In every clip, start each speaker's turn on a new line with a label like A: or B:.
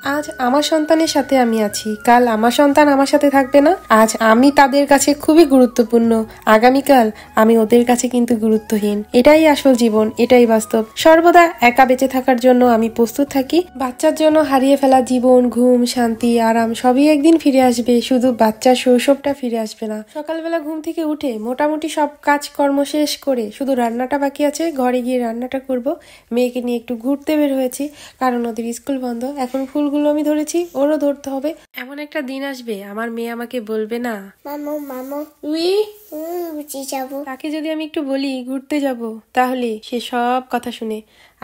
A: আজ আমার সন্তানের সাথে আমি আছি, কাল আমার সন্তান আমার সাথে থাকবে না। আজ আমি তাদের কাছে খুবই গুরুত্বপূর্ণ, আগামীকাল আমি ওদের কাছে কিন্তু গুরুত্বহীন। এটাই আসল জীবন, এটাই বাস্তব। সর্বদা একা বেঁচে থাকার জন্য আমি প্রস্তুত থাকি। বাচ্চার জন্য হারিয়ে ফেলা জীবন, ঘুম, শান্তি, আরাম সবই একদিন ফিরে আসবে, শুধু বাচ্চার শৈশবটা ফিরে আসবে না। সকালবেলা ঘুম থেকে উঠে মোটামুটি সব কাজকর্ম শেষ করে শুধু রান্নাটা বাকি আছে, ঘরে গিয়ে রান্নাটা করব। মেয়েকে নিয়ে একটু ঘুরতে বের হয়েছি, কারণ ওদের স্কুল বন্ধ। এখন ফুলগুলো আমি ধরেছি, ওরও ধরতে হবে। এমন একটা দিন আসবে আমার মেয়ে আমাকে বলবে না,
B: মামু মামু
A: উই
B: উঠে যাবো।
A: তাকে যদি আমি একটু বলি ঘুরতে যাব, তাহলে সে সব কথা শুনে।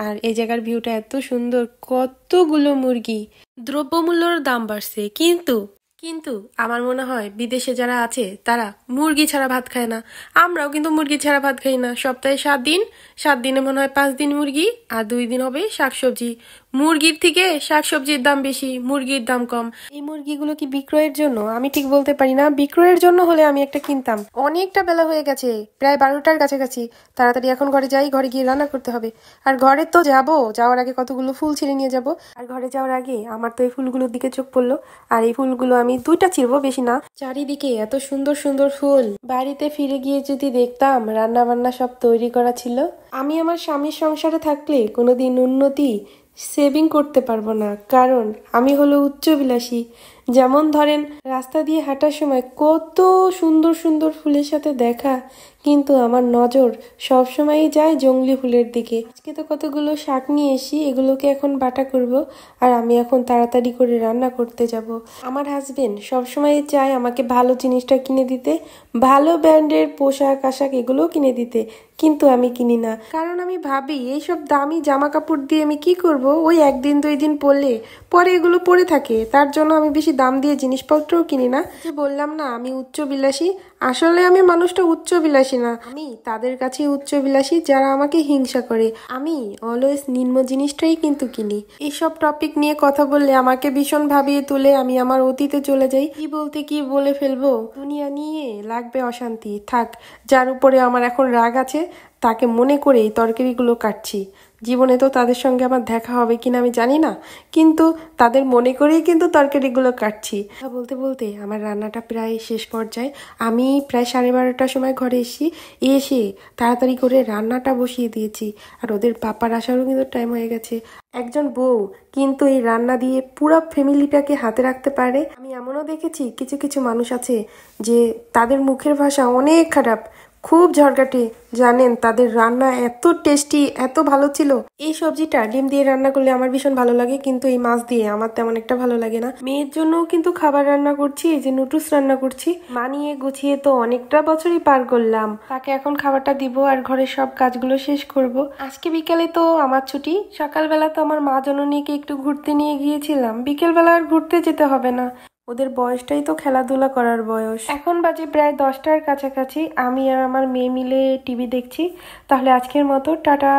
A: আর এই জায়গার ভিউটা এত সুন্দর, কতগুলো মুরগি। দ্রব্যমূল্যর দাম বাড়ছে, কিন্তু কিন্তু আমার মনে হয় বিদেশে যারা আছে তারা মুরগি ছাড়া ভাত খায় না। আমরাও কিন্তু মুরগি ছাড়া ভাত খাই না। সপ্তাহে 7 দিন, 7 দিনে মনে হয় 5 দিন মুরগি, আর 2 দিন হবে শাকসবজি। মুরগির থেকে শাকসবজির দাম বেশি, মুরগির দাম কম। এই মুরগিগুলো কি বিক্রয়ের জন্য? আমি ঠিক বলতে পারি না। বিক্রয়ের জন্য হলে আমি একটা কিনতাম। অনেকটা বেলা হয়ে গেছে, প্রায় 12টার কাছাকাছি। তাড়াতাড়ি এখন ঘরে যাই, ঘরে গিয়ে রান্না করতে হবে। আর ঘরে তো যাওয়ার আগে কতগুলো ফুল ছিঁড়ে নিয়ে যাব। আর ঘরে যাওয়ার আগে আমার তো এই ফুলগুলোর দিকে চোখ পড়লো। আর এই ফুলগুলো আমি 2টা ছিঁড়বো, বেশি না। চারিদিকে এত সুন্দর সুন্দর ফুল। বাড়িতে ফিরে গিয়ে যদি দেখতাম রান্না বান্না সব তৈরি করা ছিল। আমি আমার স্বামীর সংসারে থাকলে কোনোদিন উন্নতি সেভিং করতে পারবো না, কারণ আমি হলো উচ্চবিলাসী। যেমন ধরেন, রাস্তা দিয়ে হাঁটার সময় কত সুন্দর সুন্দর ফুলের সাথে দেখা, কিন্তু আমার নজর সবসময়ই যায় জংলি ফুলের দিকে। আজকে তো কতগুলো শাক নিয়ে এসি, এগুলোকে এখন বাটা করব। আর আমি এখন তাড়াতাড়ি করে রান্না করতে যাব। আমার হাজবেন্ড সবসময়ই চায় আমাকে ভালো জিনিসটা কিনে দিতে, ভালো ব্র্যান্ডের পোশাক আশাক এগুলোও কিনে দিতে, কিন্তু আমি কিনি না। কারণ আমি ভাবি এইসব দামি জামা কাপড় দিয়ে আমি কি করব, ওই 1 দিন 2 দিন পরলে পরে এগুলো পরে থাকে। তার জন্য আমি বেশি দাম দিয়ে জিনিসপত্রও কিনি না। যে বললাম না আমি উচ্চবিলাসী, আসলে আমি মানুষটা উচ্চবিলাসী না। আমি তাদের কাছে উচ্চবিলাসী যারা আমাকে হিংসা করে। আমি অলওয়েজ নিম্ন জিনিসটাই কিন্তু কিনি। এইসব টপিক নিয়ে কথা বললে আমাকে ভীষণ ভাবিয়ে তুলে, আমি আমার অতীতে চলে যাই। কি বলতে কি বলে ফেলবো, দুনিয়া নিয়ে লাগবে অশান্তি। থাক, যার উপরে আমার এখন রাগ আছে তাকে মনে করে এই তরকারিগুলো কাটছি। জীবনে তো তাদের সঙ্গে আমার দেখা হবে কিনা আমি জানি না, কিন্তু তাদের মনে করেই কিন্তু তরকারিগুলো কাটছি। বলতে বলতে আমার রান্নাটা প্রায় শেষ পর্যায়ে। আমি প্রায় 12:30টার সময় ঘরে এসে তাড়াতাড়ি করে রান্নাটা বসিয়ে দিয়েছি। আর ওদের পাপার আসারও কিন্তু টাইম হয়ে গেছে। একজন বউ কিন্তু এই রান্না দিয়ে পুরো ফ্যামিলিটাকে হাতে রাখতে পারে। আমি এমনও দেখেছি কিছু কিছু মানুষ আছে যে তাদের মুখের ভাষা অনেক খারাপ, খুব ঝরকাটে। জানেন তাদের রান্না এত টেস্টি, এত ভালো ছিল। এই সবজিটা ডিম দিয়ে রান্না করলে আমার ভীষণ ভালো লাগে, কিন্তু এই মাছ দিয়ে আমার তেমন একটা ভালো লাগে না। মেয়ের জন্যও কিন্তু খাবার রান্না করছি, এই যে নুডলস রান্না করছি। মানিয়ে গুছিয়ে তো অনেকটা বছরই পার করলাম। তাকে এখন খাবারটা দিব আর ঘরের সব কাজগুলো শেষ করব। আজকে বিকালে তো আমার ছুটি। সকালবেলা তো আমার মা জননীকে একটু ঘুরতে নিয়ে গিয়েছিলাম, বিকেলবেলা আর ঘুরতে যেতে হবে না। ওদের বয়সটাই তো খেলাধুলা করার বয়স। এখন বাজে প্রায় 10টার কাছাকাছি। আমি আর আমার মেয়ে মিলে টিভি দেখছি। তাহলে আজকের মতো টাটা।